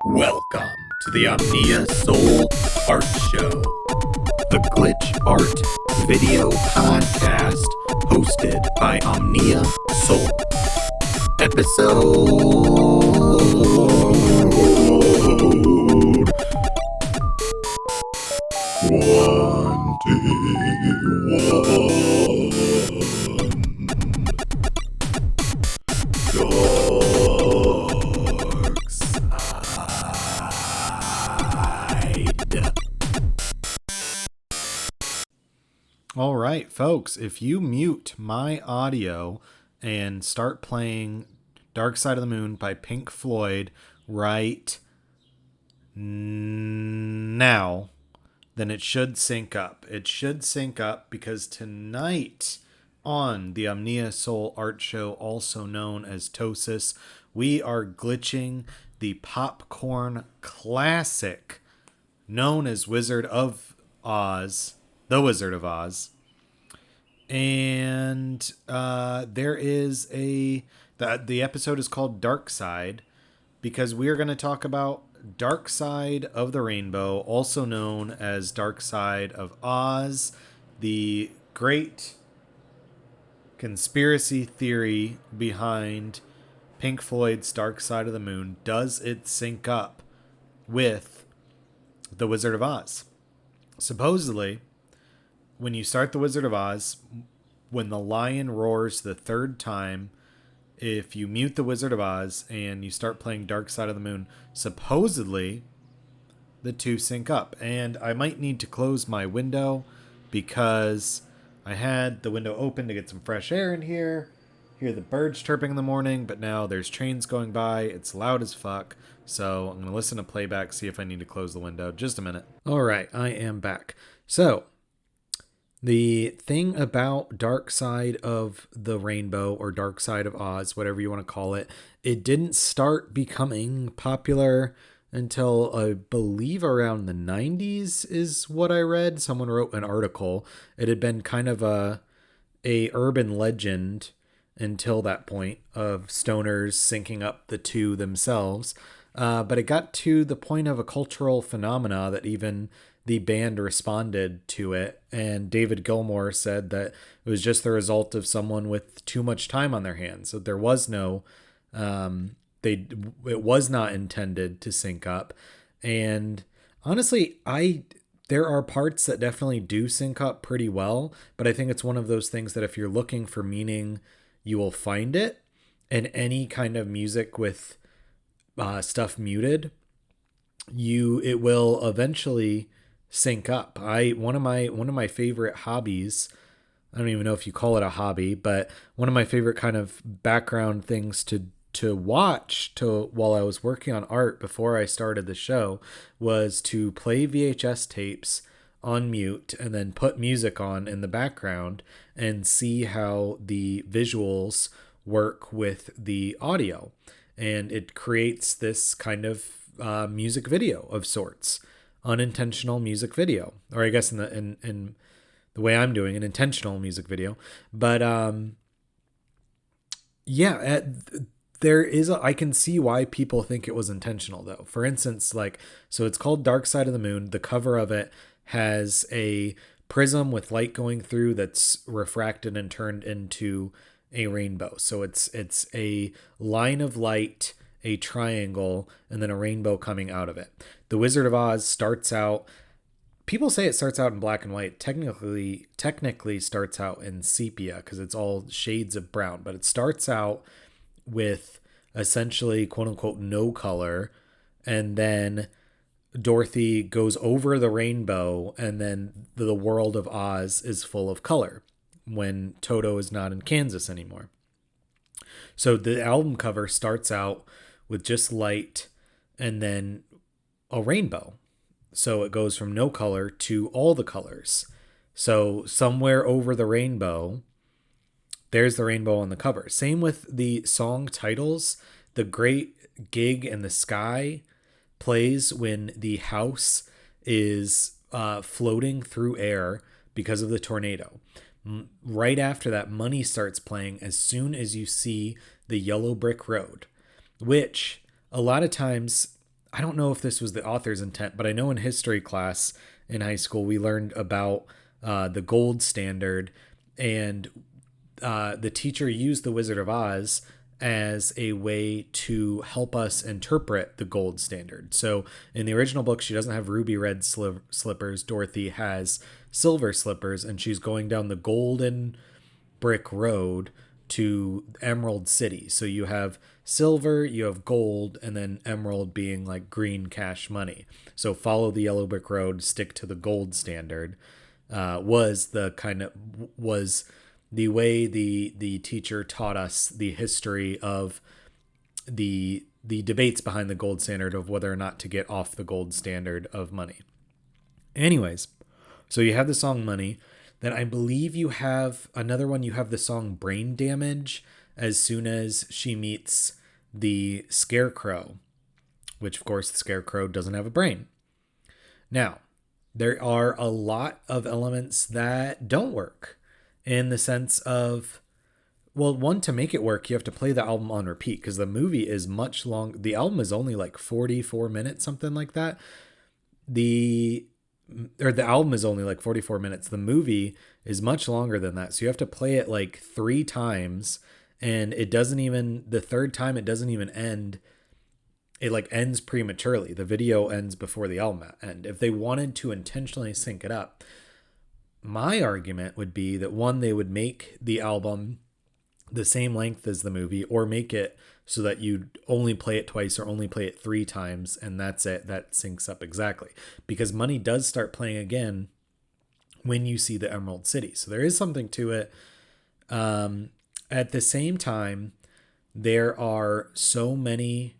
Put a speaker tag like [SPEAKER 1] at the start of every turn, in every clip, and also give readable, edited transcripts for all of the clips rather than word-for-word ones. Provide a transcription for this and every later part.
[SPEAKER 1] Welcome to the Omnia Sol Art Show, the glitch art video podcast hosted by Omnia Sol. Episode 21. Dark Side.
[SPEAKER 2] All right, folks, if you mute my audio and start playing Dark Side of the Moon by Pink Floyd right now, then it should sync up. It should sync up because tonight on the Omnia Sol Art Show, also known as TOSAS, we are glitching the popcorn classic known as Wizard of Oz, The Wizard of Oz. And there is the episode is called Dark Side because we are going to talk about Dark Side of the Rainbow, also known as Dark Side of Oz, the great conspiracy theory behind Pink Floyd's Dark Side of the Moon. Does it sync up with The Wizard of Oz? Supposedly, when you start The Wizard of Oz, when the lion roars the third time, if you mute The Wizard of Oz and you start playing Dark Side of the Moon, supposedly the two sync up. And I might need to close my window because I had the window open to get some fresh air in here, hear the birds chirping in the morning, but now there's trains going by. It's loud as fuck. So I'm going to listen to playback, see if I need to close the window. Just a minute. All right, I am back. So the thing about Dark Side of the Rainbow or Dark Side of Oz, whatever you want to call it, it didn't start becoming popular until I believe around the 90s is what I read. Someone wrote an article. It had been kind of a urban legend until that point of stoners syncing up the two themselves. But it got to the point of a cultural phenomena that even the band responded to it. And David Gilmour said that it was just the result of someone with too much time on their hands. So there was no, it was not intended to sync up. And honestly, there are parts that definitely do sync up pretty well, but I think it's one of those things that if you're looking for meaning, you will find it. And any kind of music with stuff muted, it will eventually sync up. One of my favorite hobbies, I don't even know if you call it a hobby, but one of my favorite kind of background things to watch while I was working on art before I started the show was to play VHS tapes on mute and then put music on in the background and see how the visuals work with the audio. And it creates this kind of music video of sorts, unintentional music video, or I guess in the way I'm doing an intentional music video. But I can see why people think it was intentional though. For instance, so it's called Dark Side of the Moon. The cover of it has a prism with light going through that's refracted and turned into a rainbow. So it's a line of light, a triangle, and then a rainbow coming out of it. The Wizard of Oz starts out, people say it starts out in black and white. Technically starts out in sepia because it's all shades of brown, but it starts out with essentially quote unquote no color, and then Dorothy goes over the rainbow, and then the world of Oz is full of color when Toto is not in Kansas anymore. So the album cover starts out with just light and then a rainbow. So it goes from no color to all the colors. So somewhere over the rainbow, there's the rainbow on the cover. Same with the song titles. The Great Gig in the Sky plays when the house is floating through air because of the tornado. Right after that, Money starts playing as soon as you see the yellow brick road, which a lot of times I don't know if this was the author's intent, but I know in history class in high school, we learned about the gold standard, and the teacher used the Wizard of Oz as a way to help us interpret the gold standard. So in the original book, she doesn't have ruby red slippers. Dorothy has silver slippers, and she's going down the golden brick road to Emerald City. So you have silver, you have gold, and then emerald being like green cash money. So follow the yellow brick road, stick to the gold standard, was the way the teacher taught us the history of the debates behind the gold standard, of whether or not to get off the gold standard of money. Anyways, so you have the song Money. Then I believe you have another one. You have the song Brain Damage as soon as she meets the Scarecrow, which of course the Scarecrow doesn't have a brain. Now, there are a lot of elements that don't work, in the sense of, well, one, to make it work, you have to play the album on repeat, because the movie is much long. The album is only like 44 minutes, something like that. The album is only like 44 minutes. The movie is much longer than that. So you have to play it like 3 times, and the third time it doesn't even end. It like ends prematurely. The video ends before the album ends. If they wanted to intentionally sync it up, my argument would be that, one, they would make the album the same length as the movie, or make it so that you only play it twice or only play it 3 times, and that's it. That syncs up exactly. Because Money does start playing again when you see the Emerald City. So there is something to it. At the same time, there are so many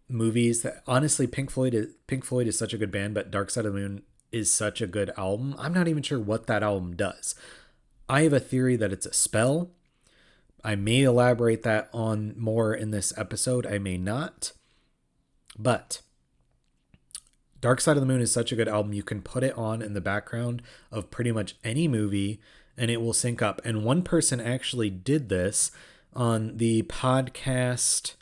[SPEAKER 2] movies that, honestly, Pink Floyd is such a good band, but Dark Side of the Moon is such a good album. I'm not even sure what that album does. I have a theory that it's a spell. I may elaborate that on more in this episode. I may not. But Dark Side of the Moon is such a good album. You can put it on in the background of pretty much any movie and it will sync up. And one person actually did this on the podcast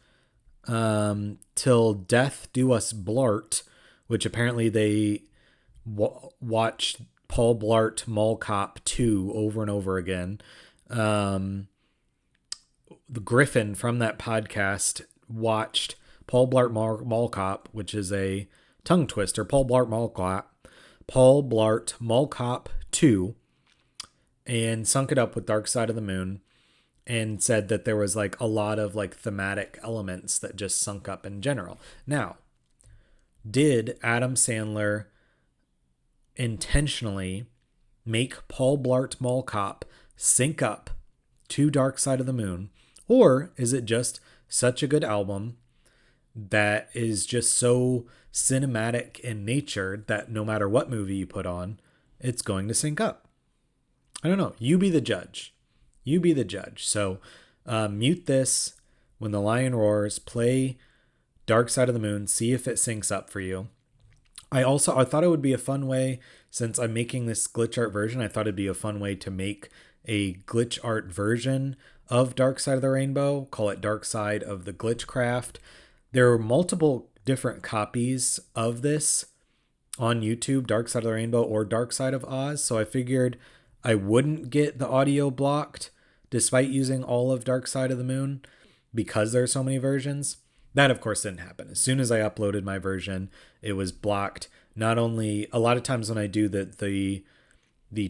[SPEAKER 2] Till Death Do Us Blart, which apparently they watched Paul Blart Mall Cop 2 over and over again. The Griffin from that podcast watched Paul Blart Mall Cop, which is a tongue twister, Paul Blart Mall Cop 2, and sunk it up with Dark Side of the Moon, and said that there was like a lot of like thematic elements that just sunk up in general. Now, did Adam Sandler intentionally make Paul Blart Mall Cop sync up to Dark Side of the Moon? Or is it just such a good album that is just so cinematic in nature that no matter what movie you put on, it's going to sync up? I don't know. You be the judge. You be the judge. So mute this when the lion roars, play Dark Side of the Moon, see if it syncs up for you. I thought it would be a fun way, since I'm making this glitch art version, I thought it'd be a fun way to make a glitch art version of Dark Side of the Rainbow. Call it Dark Side of the Glitchcraft. There are multiple different copies of this on YouTube, Dark Side of the Rainbow or Dark Side of Oz. So I figured I wouldn't get the audio blocked despite using all of Dark Side of the Moon, because there are so many versions. That, of course, didn't happen. As soon as I uploaded my version, it was blocked. Not only, a lot of times when I do the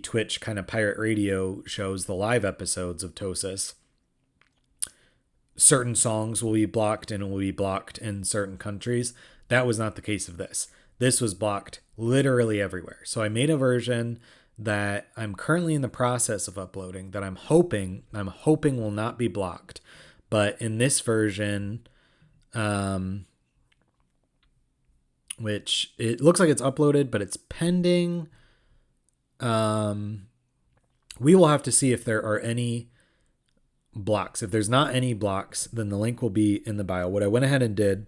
[SPEAKER 2] Twitch kind of pirate radio shows, the live episodes of TOSAS, certain songs will be blocked and will be blocked in certain countries. That was not the case of this. This was blocked literally everywhere. So I made a version that I'm currently in the process of uploading that I'm hoping will not be blocked. But in this version, which it looks like it's uploaded, but it's pending. We will have to see if there are any blocks. If there's not any blocks, then the link will be in the bio. What I went ahead and did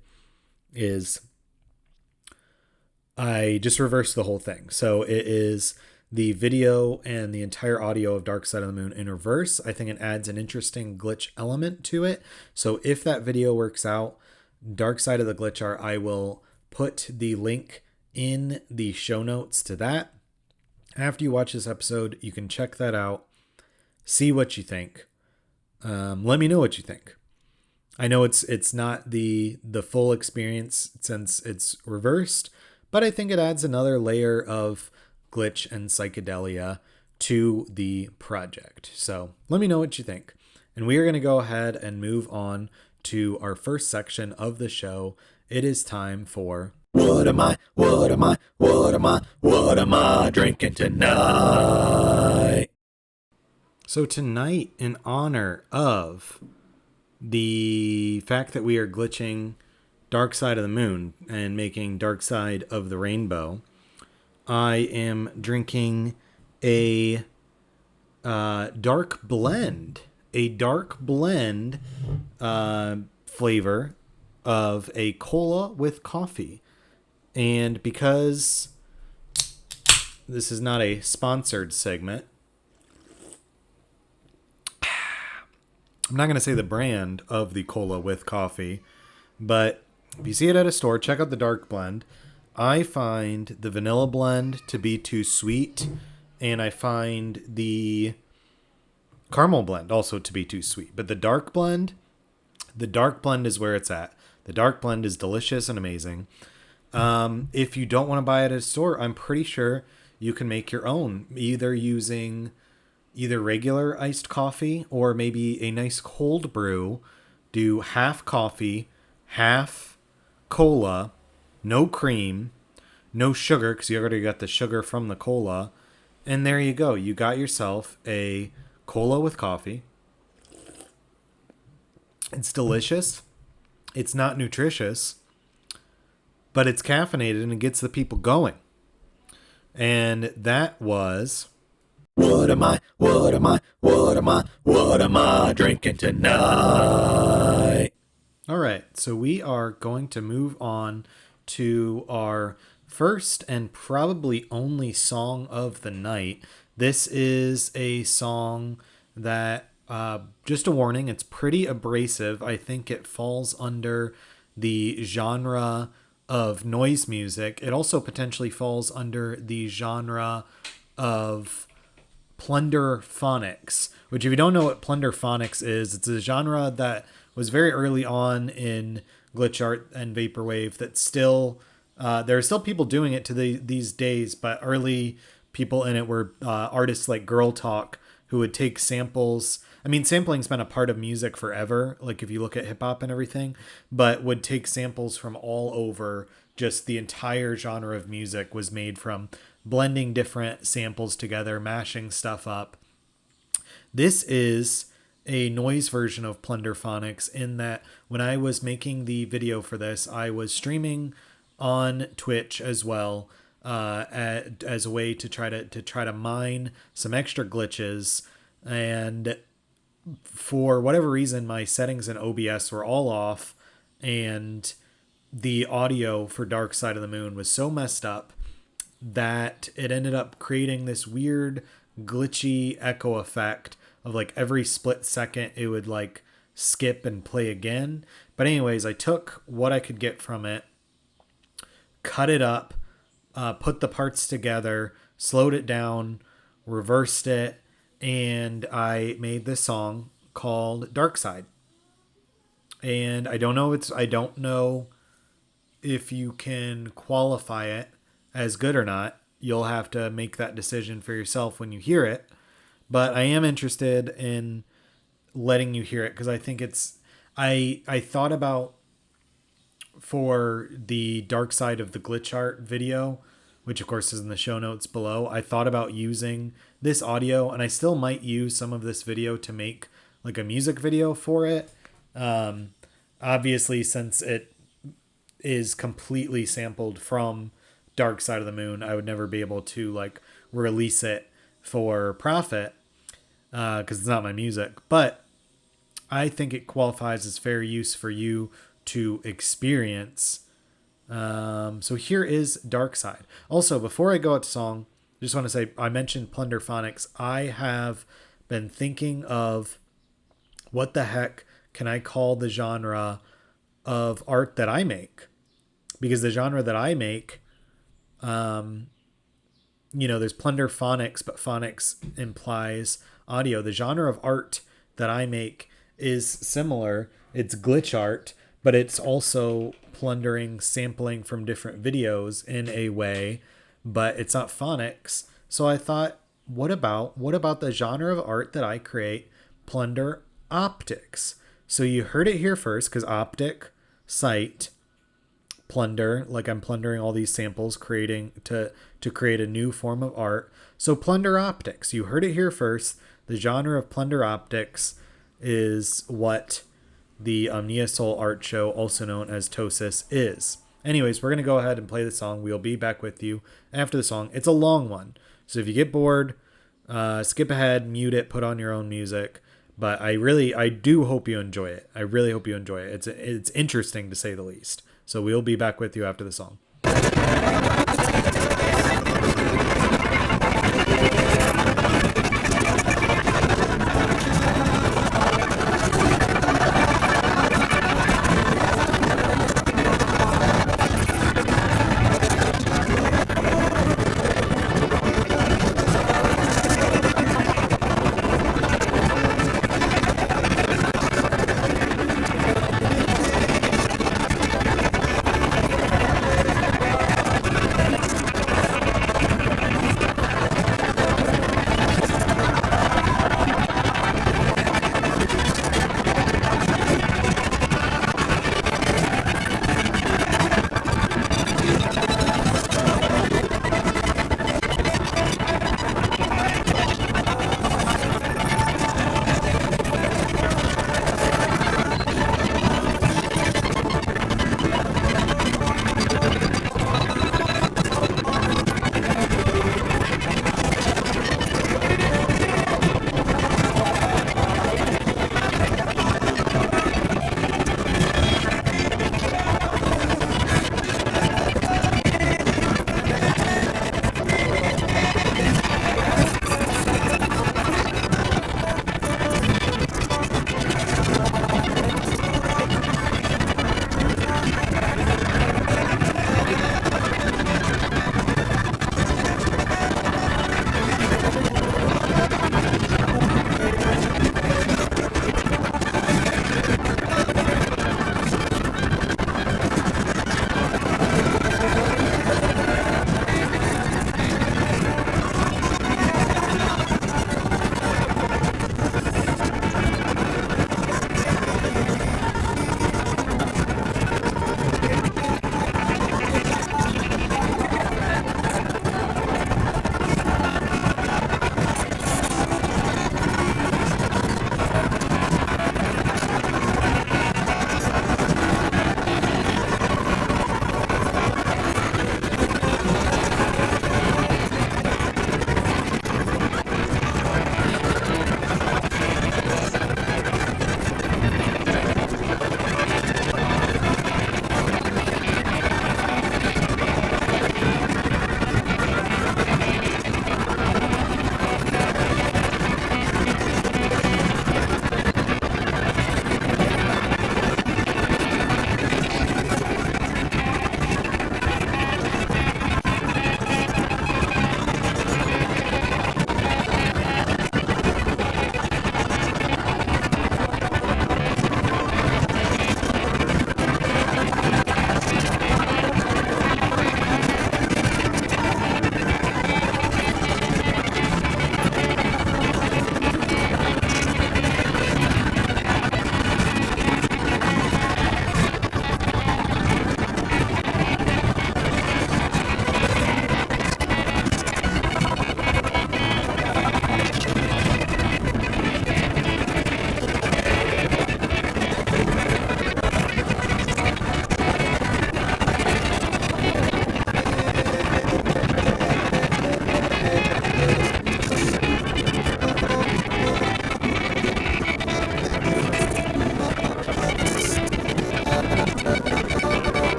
[SPEAKER 2] is I just reversed the whole thing. So it is the video and the entire audio of Dark Side of the Moon in reverse. I think it adds an interesting glitch element to it. So if that video works out, Dark Side of the Glitch Art. I will put the link in the show notes to that. After you watch this episode, you can check that out, see what you think. Let me know what you think. I know it's not the full experience since it's reversed, but I think it adds another layer of glitch and psychedelia to the project. So let me know what you think. And we are going to go ahead and move on to our first section of the show. It is time for What am I drinking tonight? So tonight, in honor of the fact that we are glitching Dark Side of the Moon and making Dark Side of the Rainbow, I am drinking a dark blend flavor of a cola with coffee. And because this is not a sponsored segment, I'm not going to say the brand of the cola with coffee, but if you see it at a store, check out the dark blend. I find the vanilla blend to be too sweet, and I find the caramel blend also to be too sweet. But the dark blend is where it's at. The dark blend is delicious and amazing. If you don't want to buy it at a store, I'm pretty sure you can make your own, either using regular iced coffee or maybe a nice cold brew. Do half coffee, half cola, no cream, no sugar, because you already got the sugar from the cola. And there you go. You got yourself a cola with coffee. It's delicious. It's not nutritious, but it's caffeinated and it gets the people going. And that was What am I drinking tonight? All right, so we are going to move on to our first and probably only song of the night. This is a song that, just a warning, it's pretty abrasive. I think it falls under the genre of noise music. It also potentially falls under the genre of plunderphonics, which, if you don't know what plunderphonics is, it's a genre that was very early on in glitch art and vaporwave that still, there are still people doing it to these days, but early people in it were artists like Girl Talk, who would take samples. I mean, sampling's been a part of music forever, like if you look at hip hop and everything, but would take samples from all over. Just the entire genre of music was made from blending different samples together, mashing stuff up. This is a noise version of plunderphonics, in that when I was making the video for this, I was streaming on Twitch as well, as a way to try to mine some extra glitches. And for whatever reason, my settings in OBS were all off, and the audio for Dark Side of the Moon was so messed up that it ended up creating this weird glitchy echo effect of like every split second it would like skip and play again. But anyways, I took what I could get from it, cut it up, put the parts together, slowed it down, reversed it, and I made this song called Dark Side. And I don't know if you can qualify it as good or not. You'll have to make that decision for yourself when you hear it. But I am interested in letting you hear it, because I think it's, I thought about, for the Dark Side of the Glitch Art video, which of course is in the show notes below, I thought about using this audio, and I still might use some of this video to make like a music video for it. Obviously, since it is completely sampled from Dark Side of the Moon, I would never be able to like release it for profit, because it's not my music. But I think it qualifies as fair use for you to experience. So here is Dark Side. Also, before I go out to song, I just want to say, I mentioned plunderphonics. I have been thinking of what the heck can I call the genre of art that I make, because the genre that I make, there's plunder phonics, but phonics implies audio. The genre of art that I make is similar. It's glitch art, but it's also plundering, sampling from different videos in a way, but it's not phonics. So I thought, what about the genre of art that I create, plunder optics? So you heard it here first, because optic, sight, plunder, like I'm plundering all these samples, creating to create a new form of art. So plunder optics, you heard it here first. The genre of plunder optics is what the Omnia Sol art show, also known as TOSAS, is. Anyways, we're going to go ahead and play the song. We'll be back with you after the song. It's a long one, so if you get bored, skip ahead, mute it, put on your own music. But I do hope you enjoy it. I really hope you enjoy it. It's interesting, to say the least. So we'll be back with you after the song.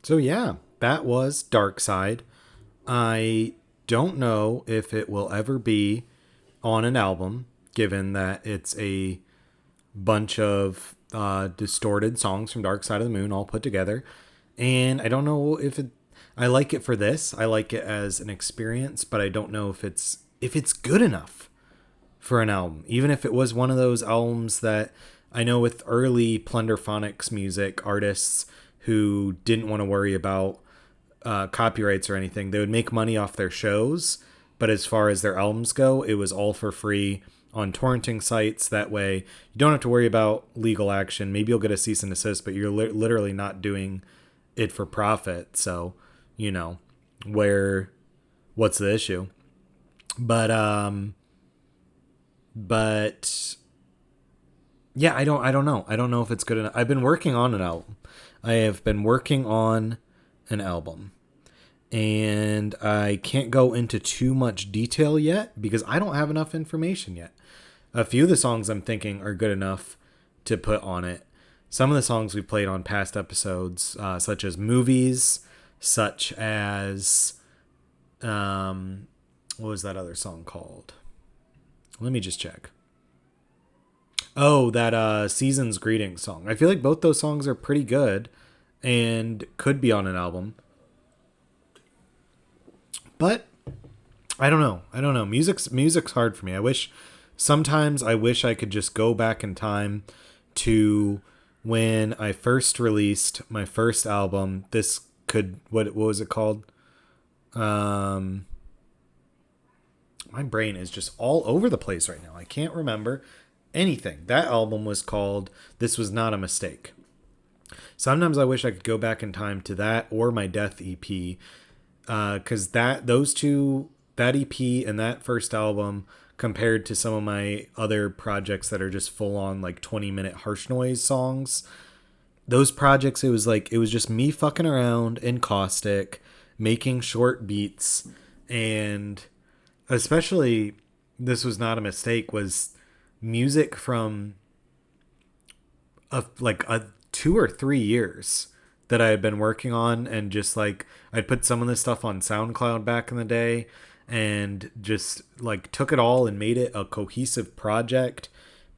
[SPEAKER 2] So yeah, that was Dark Side. I don't know if it will ever be on an album, given that it's a bunch of distorted songs from Dark Side of the Moon all put together. And I don't know if it. I like it for this. I like it as an experience, but I don't know if it's good enough for an album. Even if it was one of those albums that I know with early Plunderphonics music artists who didn't want to worry about copyrights or anything, they would make money off their shows. But as far as their albums go, it was all for free on torrenting sites. That way, you don't have to worry about legal action. Maybe you'll get a cease and desist, but you're literally not doing it for profit. So, what's the issue? But yeah, I don't know. I don't know if it's good enough. I've been working on an album. I have been working on an album. And I can't go into too much detail yet because I don't have enough information yet. A few of the songs I'm thinking are good enough to put on it. Some of the songs we played on past episodes, such as movies, such as, what was that other song called? Let me just check. Oh, that Season's Greetings song. I feel like both those songs are pretty good and could be on an album. But I don't know. Music's hard for me. Sometimes I wish I could just go back in time to when I first released my first album. What was it called? My brain is just all over the place right now. I can't remember anything. That album was called This Was Not a Mistake. Sometimes I wish I could go back in time to that or my Death EP. Because that EP and that first album compared to some of my other projects that are just full on like 20-minute harsh noise songs, those projects, it was just me fucking around in Caustic, making short beats, and especially This Was Not a Mistake was music from a 2 or 3 years that I had been working on, and just I'd put some of this stuff on SoundCloud back in the day and just took it all and made it a cohesive project,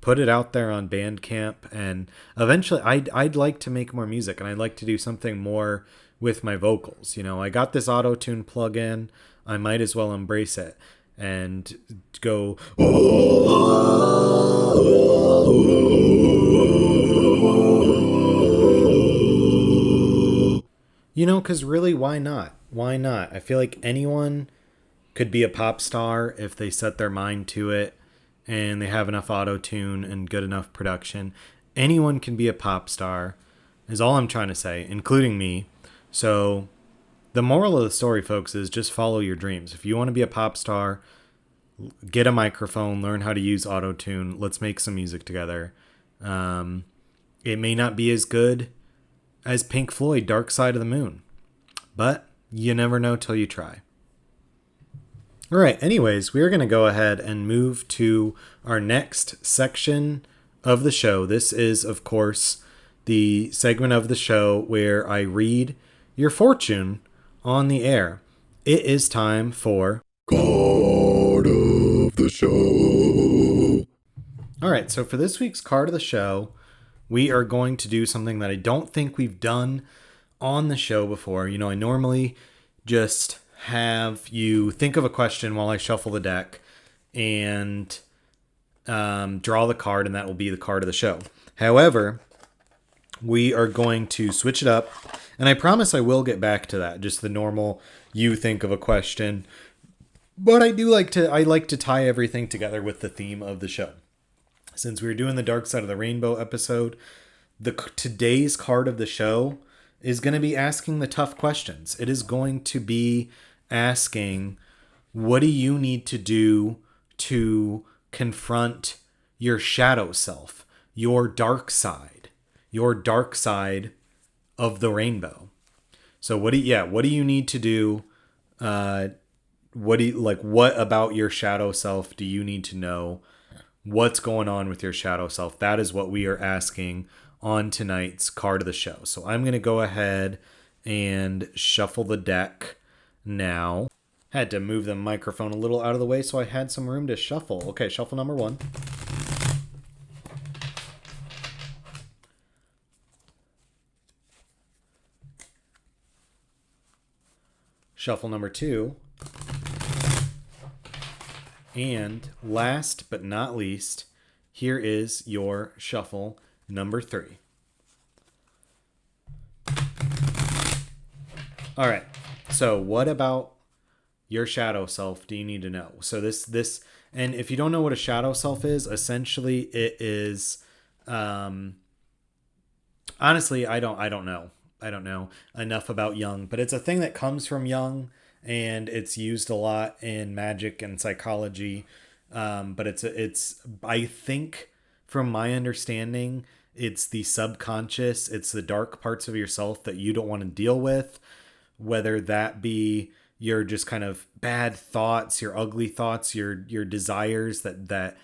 [SPEAKER 2] put it out there on Bandcamp, and eventually I'd like to make more music, and I'd like to do something more with my vocals. I got this auto-tune plugin, I might as well embrace it and go because really, why not? Why not? I feel like anyone could be a pop star if they set their mind to it and they have enough auto-tune and good enough production. Anyone can be a pop star, is all I'm trying to say, including me. So the moral of the story, folks, is just follow your dreams. If you want to be a pop star, get a microphone, learn how to use auto-tune. Let's make some music together. It may not be as good as Pink Floyd, Dark Side of the Moon, but you never know till you try. All right, anyways, we're going to go ahead and move to our next section of the show. This is, of course, the segment of the show where I read your fortune on the air. It is time for Card of the Show. All right, so for this week's Card of the Show, we are going to do something that I don't think we've done on the show before. I normally just have you think of a question while I shuffle the deck and draw the card, and that will be the card of the show. However, we are going to switch it up, and I promise I will get back to that, just the normal you think of a question. But I like to tie everything together with the theme of the show. Since we were doing the Dark Side of the Rainbow episode, today's card of the show is going to be asking the tough questions. It is going to be asking, what do you need to do to confront your shadow self, your dark side of the rainbow? So what do you need to do? What about your shadow self do you need to know? What's going on with your shadow self? That is what we are asking on tonight's card of the show. So I'm going to go ahead and shuffle the deck now. Had to move the microphone a little out of the way so I had some room to shuffle. Okay, shuffle number 1. Shuffle number 2. And last but not least, here is your shuffle number 3. All right. So what about your shadow self do you need to know? So this and if you don't know what a shadow self is, essentially it is honestly, I don't know. I don't know enough about Jung, but it's a thing that comes from Jung, and it's used a lot in magic and psychology. But it's I think from my understanding, it's the subconscious, it's the dark parts of yourself that you don't want to deal with, whether that be your just kind of bad thoughts, your ugly thoughts, your desires that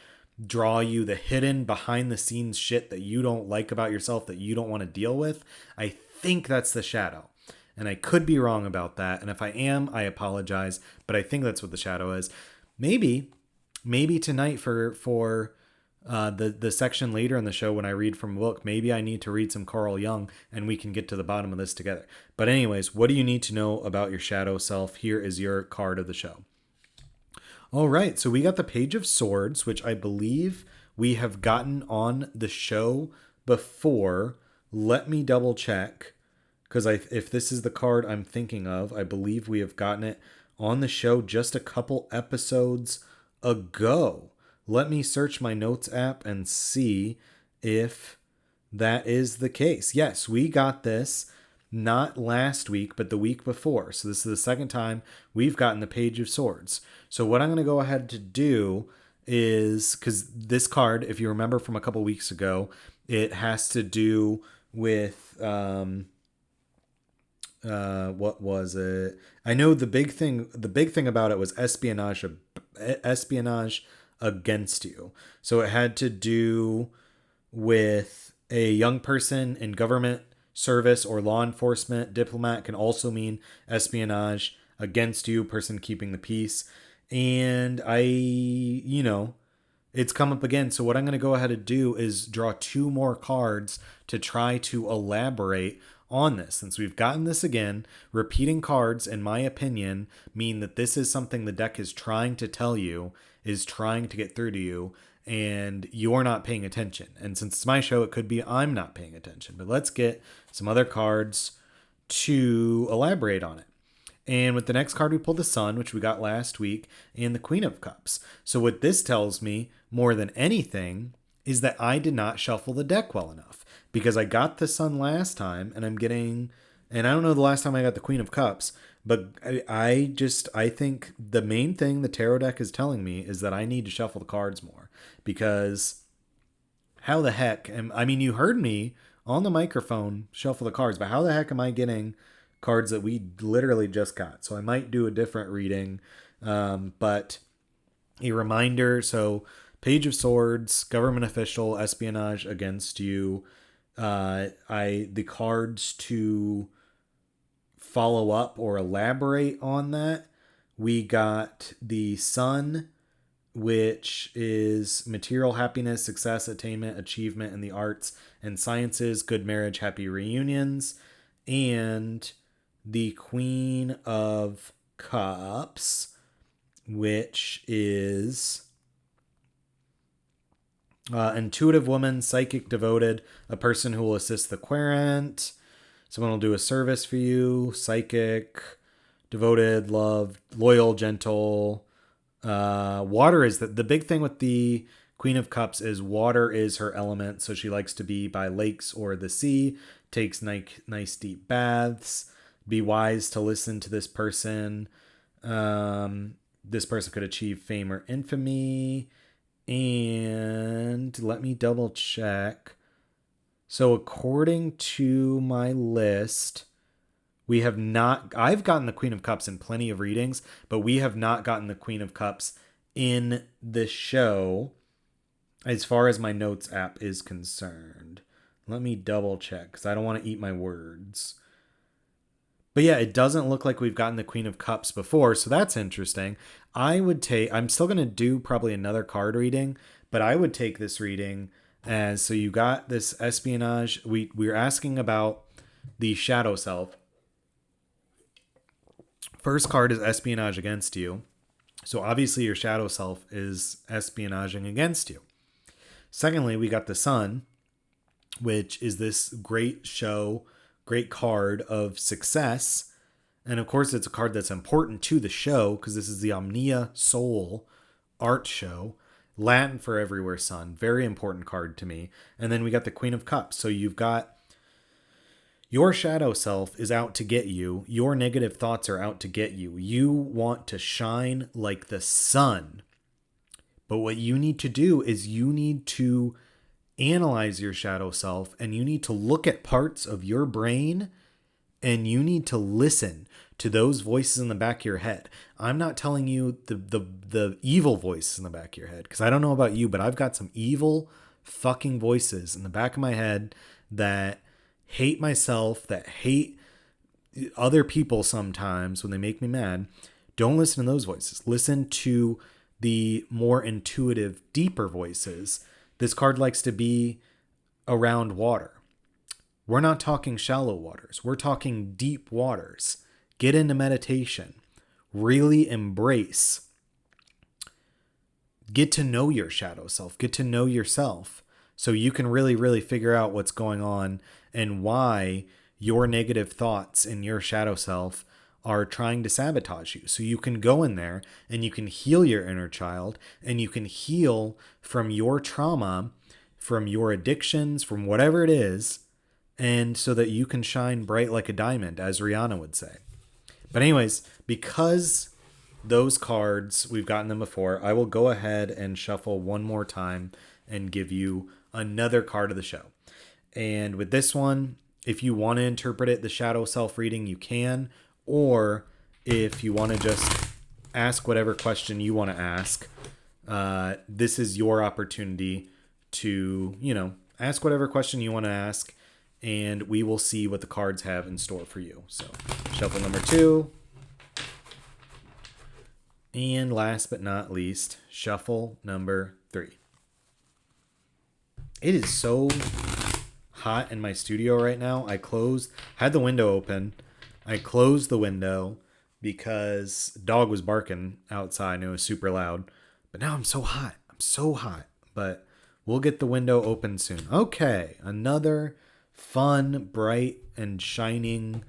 [SPEAKER 2] draw you, the hidden behind the scenes shit that you don't like about yourself that you don't want to deal with. I think that's the shadow. And I could be wrong about that. And if I am, I apologize, but I think that's what the shadow is. Maybe tonight for the section later in the show when I read from a book, maybe I need to read some Carl Jung and we can get to the bottom of this together. But anyways, what do you need to know about your shadow self? Here is your card of the show. All right, so we got the Page of Swords, which I believe we have gotten on the show before. Let me double check, because if this is the card I'm thinking of, I believe we have gotten it on the show just a couple episodes ago. Let me search my notes app and see if that is the case. Yes, we got this not last week, but the week before. So this is the second time we've gotten the Page of Swords. So what I'm going to go ahead to do is, because this card, if you remember from a couple weeks ago, it has to do with what was it? I know the big thing about it was espionage against you. So it had to do with a young person in government service or law enforcement. Diplomat can also mean espionage against you, person keeping the peace. And it's come up again. So what I'm going to go ahead and do is draw 2 more cards to try to elaborate on this. Since we've gotten this again, repeating cards, in my opinion, mean that this is something the deck is trying to tell you, is trying to get through to you, and you're not paying attention. And since it's my show, it could be I'm not paying attention. But let's get some other cards to elaborate on it. And with the next card, we pulled the Sun, which we got last week, and the Queen of Cups. So what this tells me, more than anything, is that I did not shuffle the deck well enough. Because I got the Sun last time, and I don't know the last time I got the Queen of Cups, but I think the main thing the tarot deck is telling me is that I need to shuffle the cards more. Because how the heck, you heard me on the microphone shuffle the cards, but how the heck am I getting cards that we literally just got? So I might do a different reading, but a reminder. So Page of Swords, government official, espionage against you. The cards to follow up or elaborate on that, we got the Sun, which is material happiness, success, attainment, achievement in the arts and sciences, good marriage, happy reunions, and the Queen of Cups, which is intuitive woman, psychic, devoted, a person who will assist the querent, someone will do a service for you, psychic, devoted, loved, loyal, gentle. Water is the big thing with the Queen of Cups is water is her element, so she likes to be by lakes or the sea, takes nice deep baths, be wise to listen to this person. This person could achieve fame or infamy. And let me double check. So according to my list, I've gotten the Queen of Cups in plenty of readings, but we have not gotten the Queen of Cups in the show as far as my notes app is concerned. Let me double check because I don't want to eat my words. But yeah, it doesn't look like we've gotten the Queen of Cups before, so that's interesting. I'm still going to do probably another card reading, but I would take this reading as, so you got this espionage. We're asking about the shadow self. First card is espionage against you. So obviously your shadow self is espionaging against you. Secondly, we got the Sun, which is this great card of success. And of course, it's a card that's important to the show because this is the Omnia Sol art show. Latin for everywhere sun. Very important card to me. And then we got the Queen of Cups. So you've got your shadow self is out to get you. Your negative thoughts are out to get you. You want to shine like the sun. But what you need to do is you need to analyze your shadow self, and you need to look at parts of your brain, and you need to listen to those voices in the back of your head. I'm not telling you the evil voices in the back of your head, because I don't know about you, but I've got some evil fucking voices in the back of my head that hate myself, that hate other people sometimes when they make me mad. Don't listen to those voices. Listen to the more intuitive, deeper voices. This card likes to be around water. We're not talking shallow waters. We're talking deep waters. Get into meditation. Really embrace. Get to know your shadow self. Get to know yourself so you can really, really figure out what's going on and why your negative thoughts in your shadow self are trying to sabotage you. So you can go in there and you can heal your inner child, and you can heal from your trauma, from your addictions, from whatever it is, and so that you can shine bright like a diamond, as Rihanna would say. But anyways, because those cards, we've gotten them before, I will go ahead and shuffle one more time and give you another card of the show. And with this one, if you want to interpret it, the shadow self reading, you can. Or if you want to just ask whatever question you want to ask, this is your opportunity to, ask whatever question you want to ask, and we will see what the cards have in store for you. So, shuffle number 2. And last but not least, shuffle number 3. It is so hot in my studio right now. Had the window open. I closed the window because dog was barking outside and it was super loud. But now I'm so hot. But we'll get the window open soon. Okay, another fun, bright, and shining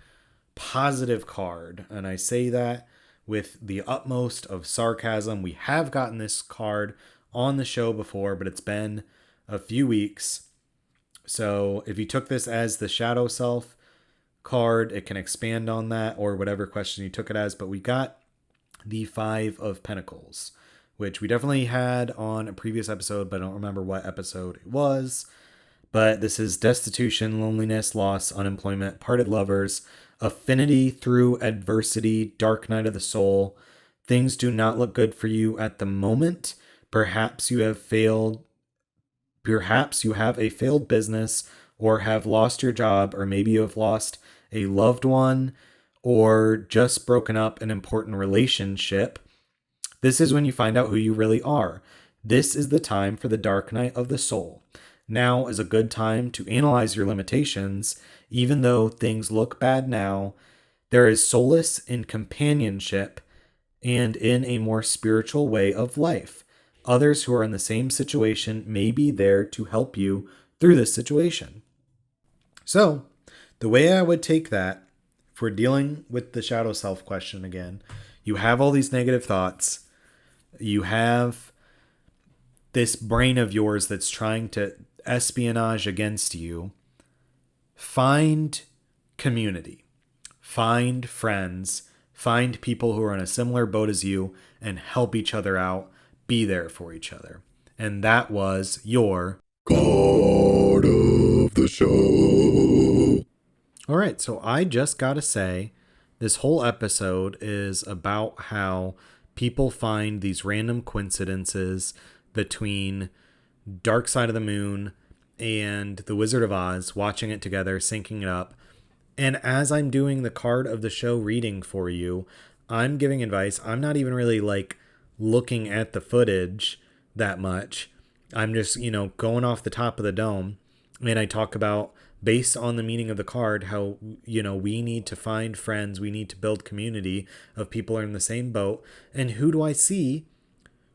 [SPEAKER 2] positive card. And I say that with the utmost of sarcasm. We have gotten this card on the show before, but it's been a few weeks. So if you took this as the shadow self card, it can expand on that, or whatever question you took it as. But we got the 5 of Pentacles, which we definitely had on a previous episode, but I don't remember what episode it was. But this is destitution, loneliness, loss, unemployment, parted lovers, affinity through adversity, dark night of the soul. Things do not look good for you at the moment. Perhaps you have a failed business, or have lost your job, or maybe you have lost a loved one, or just broken up an important relationship. This is when you find out who you really are. This is the time for the dark night of the soul. Now is a good time to analyze your limitations. Even though things look bad now, there is solace in companionship and in a more spiritual way of life. Others who are in the same situation may be there to help you through this situation. So, the way I would take that, if we're dealing with the shadow self question again, you have all these negative thoughts. You have this brain of yours that's trying to espionage against you. Find community. Find friends. Find people who are in a similar boat as you and help each other out. Be there for each other. And that was your card of the show. All right, so I just got to say, this whole episode is about how people find these random coincidences between Dark Side of the Moon and The Wizard of Oz, watching it together, syncing it up, And as I'm doing the card of the show reading for you, I'm giving advice. I'm not even really like looking at the footage that much. I'm just, going off the top of the dome. And I talk about, based on the meaning of the card, how, we need to find friends. We need to build community of people who are in the same boat. And who do I see?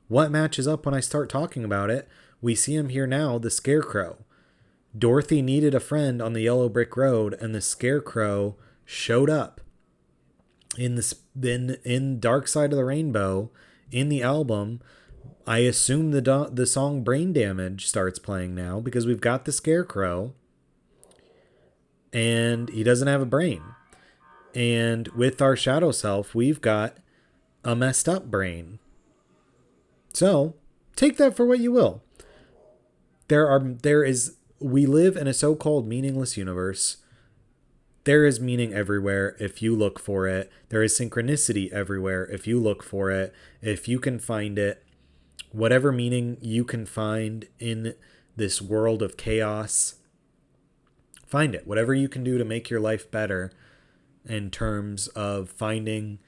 [SPEAKER 2] What matches up when I start talking about it? We see him here now, the Scarecrow. Dorothy needed a friend on the yellow brick road, and the Scarecrow showed up in Dark Side of the Rainbow in the album. I assume the song Brain Damage starts playing now because we've got the Scarecrow and he doesn't have a brain. And with our shadow self, we've got a messed up brain. So take that for what you will. We live in a so-called meaningless universe. There is meaning everywhere if you look for it. There is synchronicity everywhere if you look for it. If you can find it, whatever meaning you can find in this world of chaos, find it. Whatever you can do to make your life better in terms of finding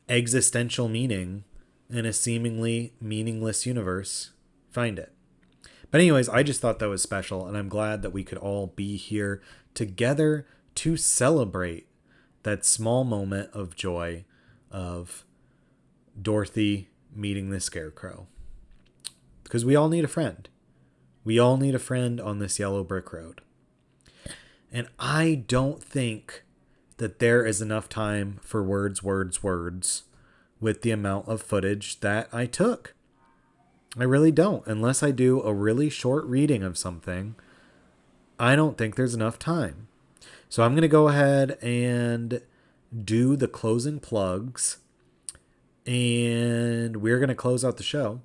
[SPEAKER 2] existential meaning in a seemingly meaningless universe, find it. But anyways, I just thought that was special, and I'm glad that we could all be here together to celebrate that small moment of joy of Dorothy meeting the Scarecrow. Because we all need a friend. We all need a friend on this yellow brick road. And I don't think that there is enough time for words with the amount of footage that I took. I really don't. Unless I do a really short reading of something, I don't think there's enough time. So I'm going to go ahead and do the closing plugs, and we're going to close out the show.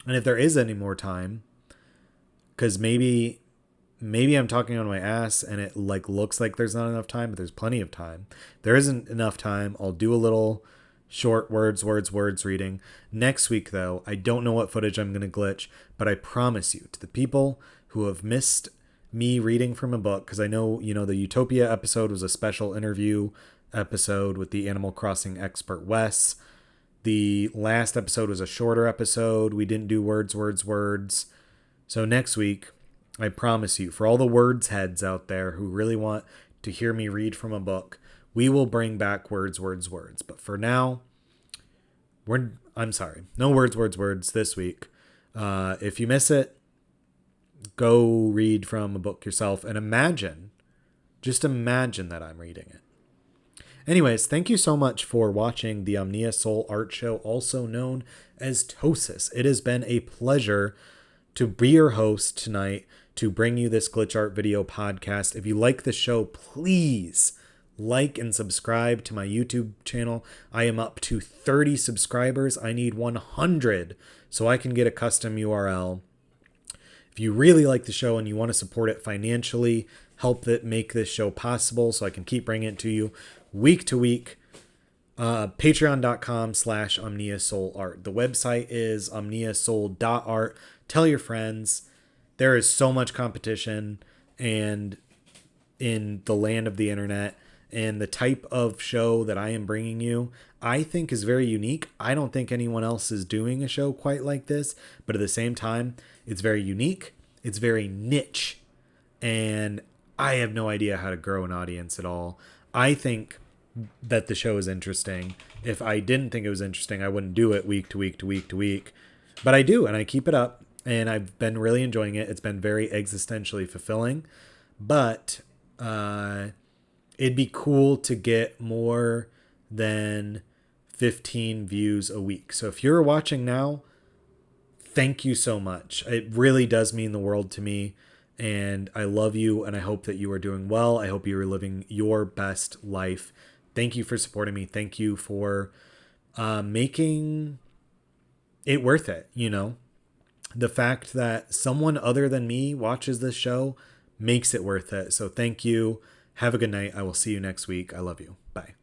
[SPEAKER 2] And if there is any more time, because maybe I'm talking on my ass and it like looks like there's not enough time, but there's plenty of time. If there isn't enough time, I'll do a little short words reading. Next week, though, I don't know what footage I'm going to glitch, but I promise you, to the people who have missed me reading from a book, because I know, the Utopia episode was a special interview episode with the Animal Crossing expert Wes. The last episode was a shorter episode. We didn't do words. So next week, I promise you, for all the words heads out there who really want to hear me read from a book, we will bring back words. But for now, I'm sorry. No words this week. If you miss it, go read from a book yourself and just imagine that I'm reading it. Anyways, thank you so much for watching the Omnia Sol art show, also known as TOSAS. It has been a pleasure to be your host tonight, to bring you this glitch art video podcast. If you like the show, please like and subscribe to my YouTube channel. I am up to 30 subscribers. I need 100 so I can get a custom URL. If you really like the show and you want to support it financially, help it make this show possible so I can keep bringing it to you week to week, patreon.com/Omnia Sol Art. The website is omniasol.art. Tell your friends. There is so much competition and in the land of the internet, and the type of show that I am bringing you, I think is very unique. I don't think anyone else is doing a show quite like this, but at the same time, it's very unique. It's very niche, and I have no idea how to grow an audience at all. I think that the show is interesting. If I didn't think it was interesting, I wouldn't do it week to week. But I do, and I keep it up, and I've been really enjoying it. It's been very existentially fulfilling, but it'd be cool to get more than 15 views a week. So if you're watching now, thank you so much. It really does mean the world to me, and I love you, and I hope that you are doing well. I hope you are living your best life. Thank you for supporting me. Thank you for making it worth it. The fact that someone other than me watches this show makes it worth it. So thank you. Have a good night. I will see you next week. I love you. Bye.